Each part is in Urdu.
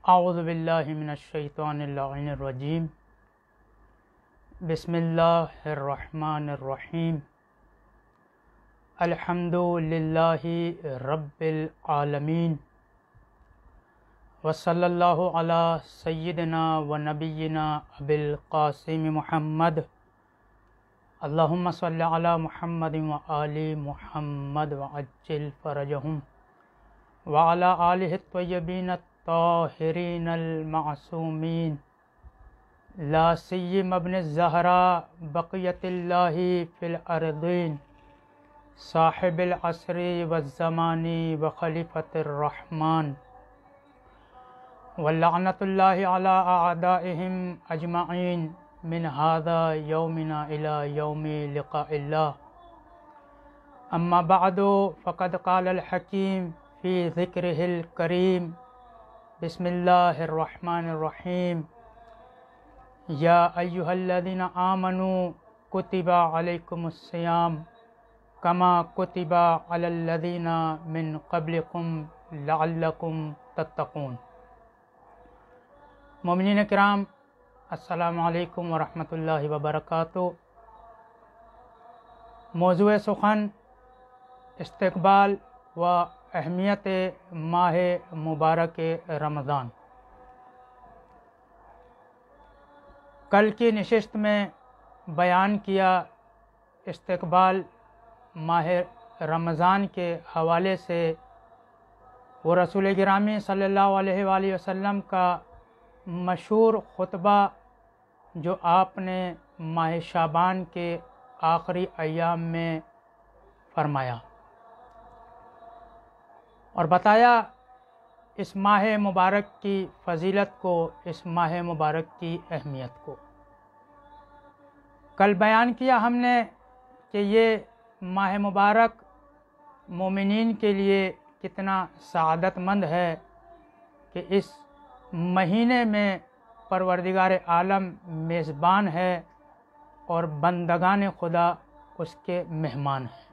اعوذ باللہ من الشیطان اللعین الرجیم بسم اللہ الرحمن الرحیم الحمد للہ رب العالمین وصلی اللہ علی سیدنا و نبینا ابی القاسم محمد اللہم صلی علی محمد و آل محمد وعجل فرجہم وعلی آلہ الطیبین الطاہرین المعصومین لا سیم ابن الزہراء بقیت اللہ فی الارضین صاحب العصر والزمان وخلیفۃ الرحمن ولعنۃ اللہ علی اعدائہم اجمعین من هذا یومنا الی یوم لقاء اللہ اما بعد فقد قال الحکیم فی ذکرہ الکریم بسم اللہ الرحمن الرحیم یا ایہا الذین آمنوا کتب علیکم الصیام کما کتب علی الذین من قبلکم لعلکم تتقون۔ مومنین کرام، السلام علیکم ورحمۃ اللہ وبرکاتہ۔ موضوع سخن استقبال و اہمیت ماہ مبارک رمضان۔ کل کی نشست میں بیان کیا استقبال ماہ رمضان کے حوالے سے وہ رسول گرامی صلی اللہ علیہ وآلہ وسلم کا مشہور خطبہ جو آپ نے ماہ شعبان کے آخری ایام میں فرمایا اور بتایا اس ماہ مبارک کی فضیلت کو، اس ماہ مبارک کی اہمیت کو۔ کل بیان کیا ہم نے کہ یہ ماہ مبارک مومنین کے لیے کتنا سعادت مند ہے کہ اس مہینے میں پروردگار عالم میزبان ہے اور بندگان خدا اس کے مہمان ہیں۔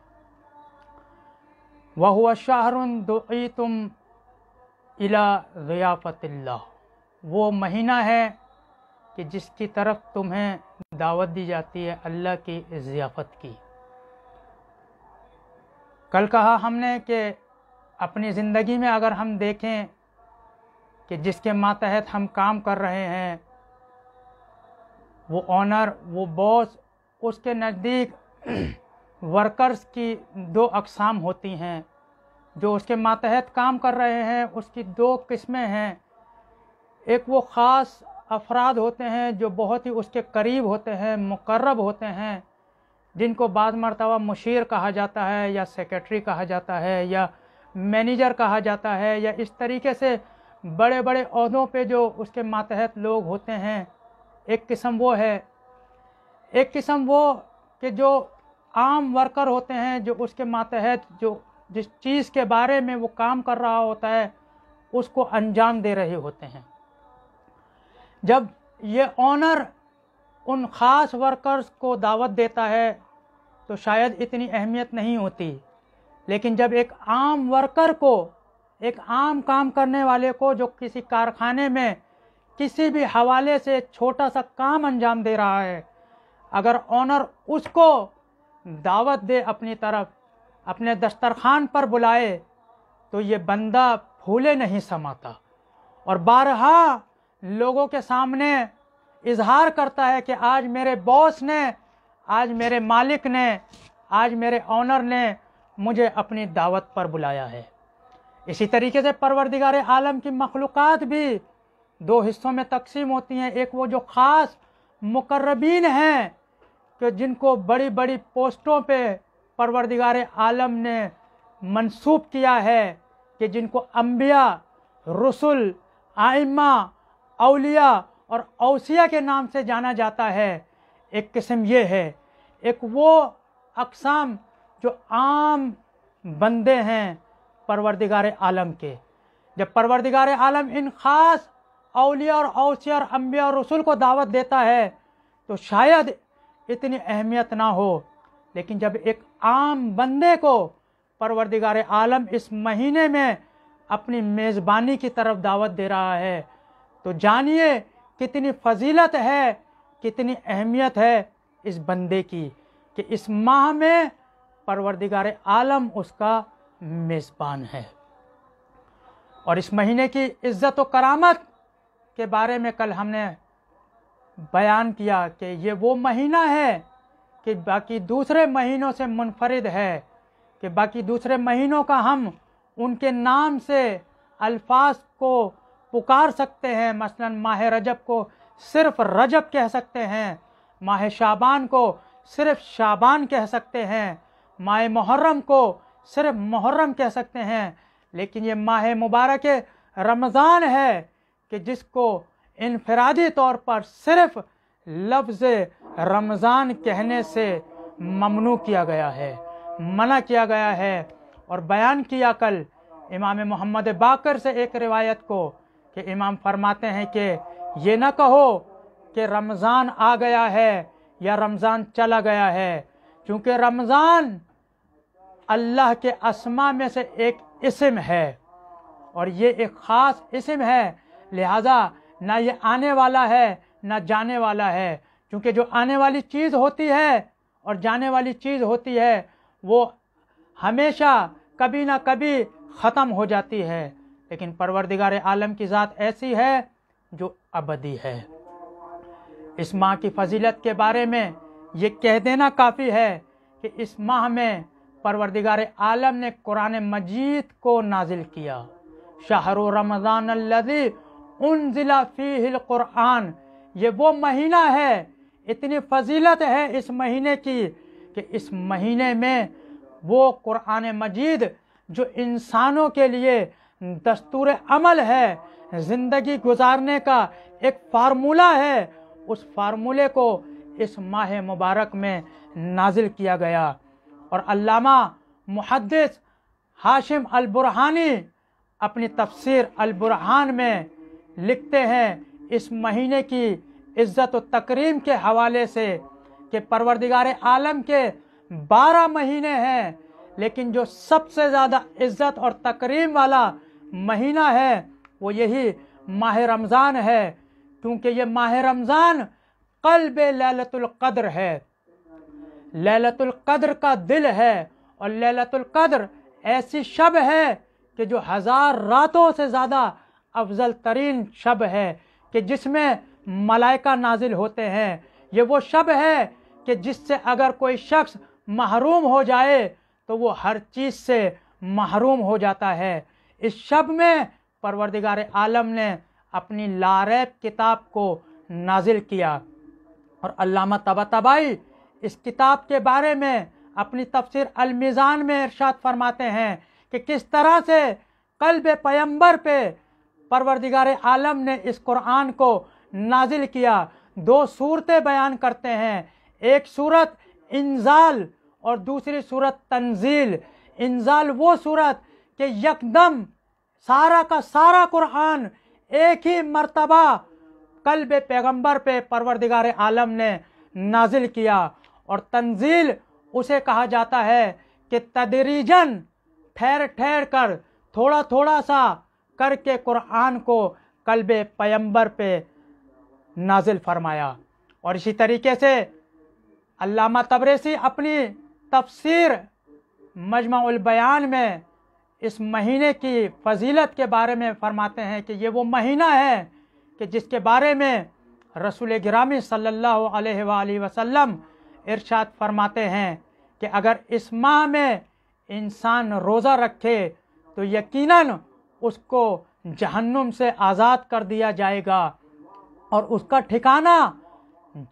وَهُوَ شَهْرٌ دُعِيتُمْ إِلَى ضِيَافَةِ اللَّهِ، وہ مہینہ ہے کہ جس کی طرف تمہیں دعوت دی جاتی ہے اللہ کی ضیافت کی۔ کل کہا ہم نے کہ اپنی زندگی میں اگر ہم دیکھیں کہ جس کے ماتحت ہم کام کر رہے ہیں، وہ آنر، وہ باس، اس کے نزدیک ورکرز کی دو اقسام ہوتی ہیں۔ جو اس کے ماتحت کام کر رہے ہیں اس کی دو قسمیں ہیں۔ ایک وہ خاص افراد ہوتے ہیں جو بہت ہی اس کے قریب ہوتے ہیں، مقرب ہوتے ہیں، جن کو بعض مرتبہ مشیر کہا جاتا ہے یا سیکرٹری کہا جاتا ہے یا مینیجر کہا جاتا ہے، یا اس طریقے سے بڑے بڑے عہدوں پہ جو اس کے ماتحت لوگ ہوتے ہیں۔ ایک قسم وہ ہے۔ ایک قسم وہ کہ جو عام ورکر ہوتے ہیں، جو اس کے ماتحت جو جس چیز کے بارے میں وہ کام کر رہا ہوتا ہے اس کو انجام دے رہے ہوتے ہیں۔ جب یہ آنر ان خاص ورکرز کو دعوت دیتا ہے تو شاید اتنی اہمیت نہیں ہوتی، لیکن جب ایک عام ورکر کو، ایک عام کام کرنے والے کو جو کسی کارخانے میں کسی بھی حوالے سے چھوٹا سا کام انجام دے رہا ہے، اگر آنر اس کو دعوت دے اپنی طرف، اپنے دسترخوان پر بلائے، تو یہ بندہ پھولے نہیں سماتا اور بارہا لوگوں کے سامنے اظہار کرتا ہے کہ آج میرے باس نے، آج میرے مالک نے، آج میرے آنر نے مجھے اپنی دعوت پر بلایا ہے۔ اسی طریقے سے پروردگار عالم کی مخلوقات بھی دو حصوں میں تقسیم ہوتی ہیں۔ ایک وہ جو خاص مقربین ہیں کہ جن کو بڑی بڑی پوسٹوں پہ پروردگار عالم نے منصوب کیا ہے، کہ جن کو انبیاء، رسل، ائمہ، اولیاء اور اوصیاء کے نام سے جانا جاتا ہے۔ ایک قسم یہ ہے۔ ایک وہ اقسام جو عام بندے ہیں پروردگار عالم کے۔ جب پروردگار عالم ان خاص اولیاء اور اوصیاء اور انبیاء اور رسول کو دعوت دیتا ہے تو شاید اتنی اہمیت نہ ہو، لیکن جب ایک عام بندے کو پروردگار عالم اس مہینے میں اپنی میزبانی کی طرف دعوت دے رہا ہے تو جانیے کتنی فضیلت ہے، کتنی اہمیت ہے اس بندے کی کہ اس ماہ میں پروردگار عالم اس کا میزبان ہے۔ اور اس مہینے کی عزت و کرامت کے بارے میں کل ہم نے بیان کیا کہ یہ وہ مہینہ ہے کہ باقی دوسرے مہینوں سے منفرد ہے، کہ باقی دوسرے مہینوں کا ہم ان کے نام سے الفاظ کو پکار سکتے ہیں، مثلا ماہ رجب کو صرف رجب کہہ سکتے ہیں، ماہ شعبان کو صرف شعبان کہہ سکتے ہیں، ماہ محرم کو صرف محرم کہہ سکتے ہیں، لیکن یہ ماہ مبارک رمضان ہے کہ جس کو انفرادی طور پر صرف لفظ رمضان کہنے سے ممنوع کیا گیا ہے، منع کیا گیا ہے۔ اور بیان کیا کل امام محمد باقر سے ایک روایت کو کہ امام فرماتے ہیں کہ یہ نہ کہو کہ رمضان آ گیا ہے یا رمضان چلا گیا ہے، کیونکہ رمضان اللہ کے اسماء میں سے ایک اسم ہے اور یہ ایک خاص اسم ہے، لہذا نہ یہ آنے والا ہے نہ جانے والا ہے، کیونکہ جو آنے والی چیز ہوتی ہے اور جانے والی چیز ہوتی ہے وہ ہمیشہ کبھی نہ کبھی ختم ہو جاتی ہے، لیکن پروردگار عالم کی ذات ایسی ہے جو ابدی ہے۔ اس ماہ کی فضیلت کے بارے میں یہ کہہ دینا کافی ہے کہ اس ماہ میں پروردگار عالم نے قرآن مجید کو نازل کیا۔ شہر رمضان الذی انزل فیہ القرآن، یہ وہ مہینہ ہے، اتنی فضیلت ہے اس مہینے کی کہ اس مہینے میں وہ قرآن مجید جو انسانوں کے لیے دستور عمل ہے، زندگی گزارنے کا ایک فارمولہ ہے، اس فارمولے کو اس ماہ مبارک میں نازل کیا گیا۔ اور علامہ محدث ہاشم البرہانی اپنی تفسیر البرہان میں لکھتے ہیں اس مہینے کی عزت و تکریم کے حوالے سے کہ پروردگار عالم کے 12 مہینے ہیں، لیکن جو سب سے زیادہ عزت اور تکریم والا مہینہ ہے وہ یہی ماہ رمضان ہے، کیونکہ یہ ماہ رمضان قلب لیلۃ القدر ہے، لیلۃ القدر کا دل ہے، اور لیلۃ القدر ایسی شب ہے کہ جو 1000 راتوں سے زیادہ افضل ترین شب ہے، کہ جس میں ملائکہ نازل ہوتے ہیں۔ یہ وہ شب ہے کہ جس سے اگر کوئی شخص محروم ہو جائے تو وہ ہر چیز سے محروم ہو جاتا ہے۔ اس شب میں پروردگار عالم نے اپنی لاریب کتاب کو نازل کیا، اور علامہ طباطبائی اس کتاب کے بارے میں اپنی تفسیر المیزان میں ارشاد فرماتے ہیں کہ کس طرح سے قلب پیمبر پہ پروردگار عالم نے اس قرآن کو نازل کیا۔ 2 صورتیں بیان کرتے ہیں، ایک صورت انزال اور دوسری صورت تنزیل۔ انزال وہ صورت کہ یکدم سارا کا سارا قرآن ایک ہی مرتبہ قلب پیغمبر پہ پروردگار عالم نے نازل کیا، اور تنزیل اسے کہا جاتا ہے کہ تدریجاً ٹھہر ٹھہر کر تھوڑا تھوڑا سا کر کے قرآن کو قلب پیغمبر پہ نازل فرمایا۔ اور اسی طریقے سے علامہ طبرسی اپنی تفسیر مجمع البیان میں اس مہینے کی فضیلت کے بارے میں فرماتے ہیں کہ یہ وہ مہینہ ہے کہ جس کے بارے میں رسول گرامی صلی اللہ علیہ وآلہ وسلم ارشاد فرماتے ہیں کہ اگر اس ماہ میں انسان روزہ رکھے تو یقیناً اس کو جہنم سے آزاد کر دیا جائے گا اور اس کا ٹھکانہ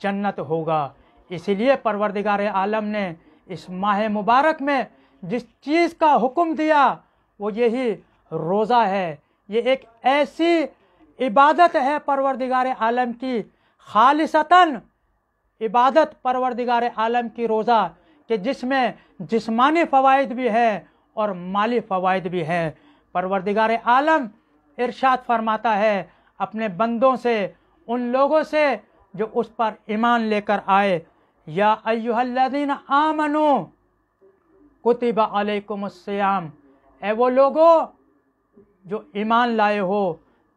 جنت ہوگا۔ اسی لیے پروردگار عالم نے اس ماہ مبارک میں جس چیز کا حکم دیا وہ یہی روزہ ہے۔ یہ ایک ایسی عبادت ہے پروردگار عالم کی، خالصتاً عبادت پروردگار عالم کی روزہ، کہ جس میں جسمانی فوائد بھی ہیں اور مالی فوائد بھی ہیں۔ پروردگار عالم ارشاد فرماتا ہے اپنے بندوں سے، ان لوگوں سے جو اس پر ایمان لے کر آئے، یا ایھا الذین آمنوا کتب علیکم الصیام، اے وہ لوگوں جو ایمان لائے ہو،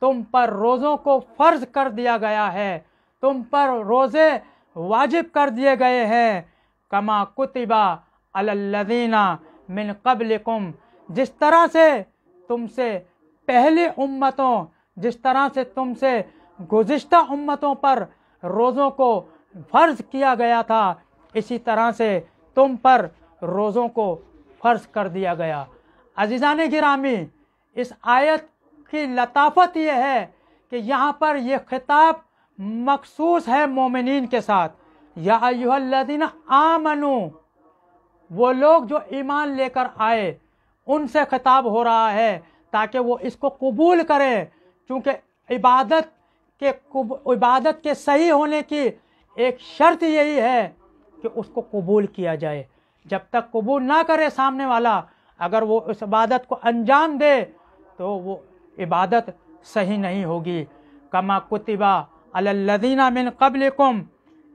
تم پر روزوں کو فرض کر دیا گیا ہے، تم پر روزے واجب کر دیے گئے ہیں، کما کتبا علی الذین من قبلکم، جس طرح سے تم سے پہلی امتوں، جس طرح سے تم سے گزشتہ امتوں پر روزوں کو فرض کیا گیا تھا، اسی طرح سے تم پر روزوں کو فرض کر دیا گیا۔ عزیزان گرامی، اس آیت کی لطافت یہ ہے کہ یہاں پر یہ خطاب مخصوص ہے مومنین کے ساتھ، یا ایھا الذین آمنو، وہ لوگ جو ایمان لے کر آئے ان سے خطاب ہو رہا ہے تاکہ وہ اس کو قبول کریں، چونکہ عبادت کے صحیح ہونے کی ایک شرط یہی ہے کہ اس کو قبول کیا جائے۔ جب تک قبول نہ کرے سامنے والا، اگر وہ اس عبادت کو انجام دے تو وہ عبادت صحیح نہیں ہوگی۔ کما کتبا علی الذین من قبلکم،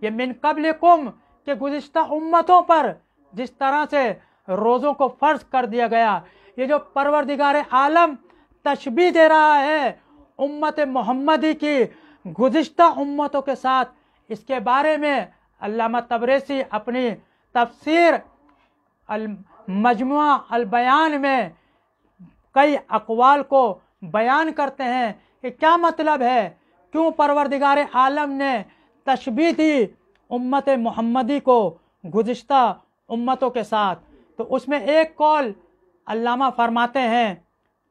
یہ من قبلکم کہ گزشتہ امتوں پر جس طرح سے روزوں کو فرض کر دیا گیا، یہ جو پروردگار عالم تشبیہ دے رہا ہے امت محمدی کی گزشتہ امتوں کے ساتھ، اس کے بارے میں علامہ تبریسی اپنی تفسیر المجموعہ البیان میں کئی اقوال کو بیان کرتے ہیں کہ کیا مطلب ہے، کیوں پروردگار عالم نے تشبیہ دی امت محمدی کو گزشتہ امتوں کے ساتھ۔ تو اس میں ایک قول علامہ فرماتے ہیں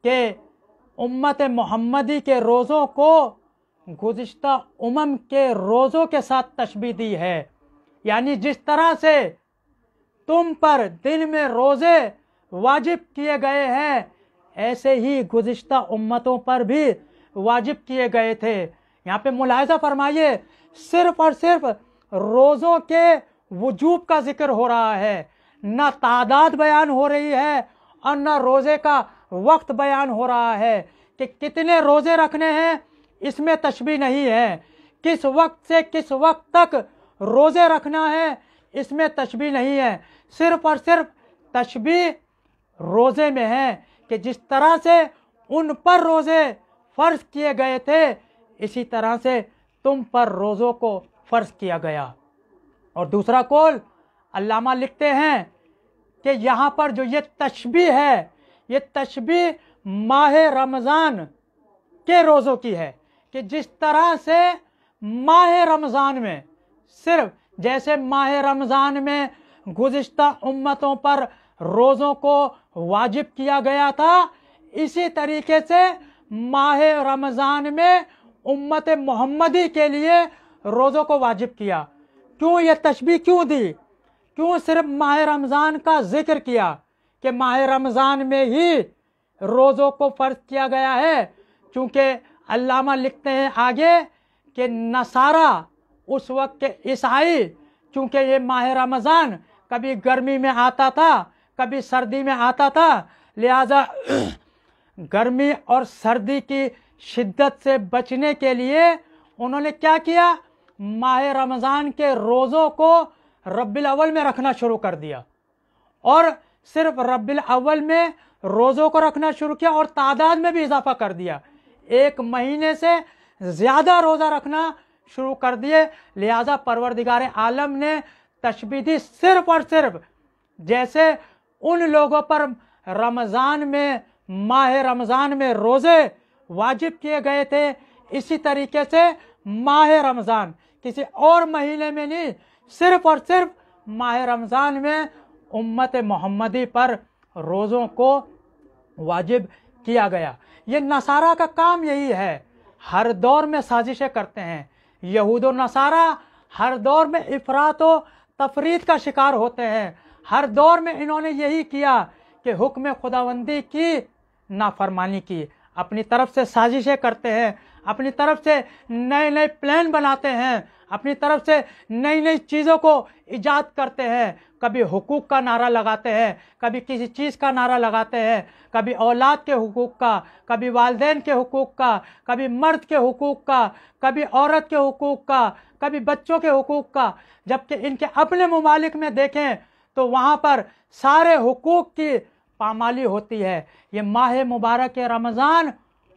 کہ امت محمدی کے روزوں کو گزشتہ امم کے روزوں کے ساتھ تشبیہ دی ہے، یعنی جس طرح سے تم پر دن میں روزے واجب کیے گئے ہیں، ایسے ہی گزشتہ امتوں پر بھی واجب کیے گئے تھے۔ یہاں پہ ملاحظہ فرمائیے، صرف اور صرف روزوں کے وجوب کا ذکر ہو رہا ہے، نہ تعداد بیان ہو رہی ہے اور نہ روزے کا وقت بیان ہو رہا ہے کہ کتنے روزے رکھنے ہیں، اس میں تشبیہ نہیں ہے۔ کس وقت سے کس وقت تک روزے رکھنا ہے، اس میں تشبیہ نہیں ہے۔ صرف اور صرف تشبیہ روزے میں ہے کہ جس طرح سے ان پر روزے فرض کیے گئے تھے، اسی طرح سے تم پر روزوں کو فرض کیا گیا۔ اور دوسرا قول علامہ لکھتے ہیں کہ یہاں پر جو یہ تشبیہ ہے، یہ تشبیہ ماہ رمضان کے روزوں کی ہے، کہ جس طرح سے ماہ رمضان میں، صرف جیسے ماہ رمضان میں گزشتہ امتوں پر روزوں کو واجب کیا گیا تھا، اسی طریقے سے ماہ رمضان میں امت محمدی کے لیے روزوں کو واجب کیا۔ کیوں یہ تشبیہ کیوں دی؟ کیوں صرف ماہ رمضان کا ذکر کیا کہ ماہ رمضان میں ہی روزوں کو فرض کیا گیا ہے؟ چونکہ علامہ لکھتے ہیں آگے کہ نصارہ اس وقت کے عیسائی، چونکہ یہ ماہ رمضان کبھی گرمی میں آتا تھا کبھی سردی میں آتا تھا، لہذا گرمی اور سردی کی شدت سے بچنے کے لیے انہوں نے کیا کیا، ماہ رمضان کے روزوں کو ربیع الاول میں رکھنا شروع کر دیا، اور صرف ربیع الاول میں روزوں کو رکھنا شروع کیا اور تعداد میں بھی اضافہ کر دیا، 1 مہینے سے زیادہ روزہ رکھنا شروع کر دیے۔ لہذا پروردگار عالم نے تشبیہ دی صرف اور صرف جیسے ان لوگوں پر رمضان میں، ماہ رمضان میں روزے واجب کیے گئے تھے، اسی طریقے سے ماہ رمضان کسی اور مہینے میں نہیں، صرف اور صرف ماہ رمضان میں امت محمدی پر روزوں کو واجب کیا گیا۔ یہ نصارہ کا کام یہی ہے، ہر دور میں سازشیں کرتے ہیں۔ یہود و نصارہ ہر دور میں افراط و تفریط کا شکار ہوتے ہیں، ہر دور میں انہوں نے یہی کیا کہ حکم خداوندی کی نافرمانی کی، اپنی طرف سے سازشیں کرتے ہیں، اپنی طرف سے نئے نئے پلان بناتے ہیں، اپنی طرف سے نئی نئی چیزوں کو ایجاد کرتے ہیں، کبھی حقوق کا نعرہ لگاتے ہیں، کبھی کسی چیز کا نعرہ لگاتے ہیں، کبھی اولاد کے حقوق کا، کبھی والدین کے حقوق کا، کبھی مرد کے حقوق کا، کبھی عورت کے حقوق کا، کبھی بچوں کے حقوق کا، جبکہ ان کے اپنے ممالک میں دیکھیں تو وہاں پر سارے حقوق کی پامالی ہوتی ہے۔ یہ ماہ مبارک رمضان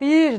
30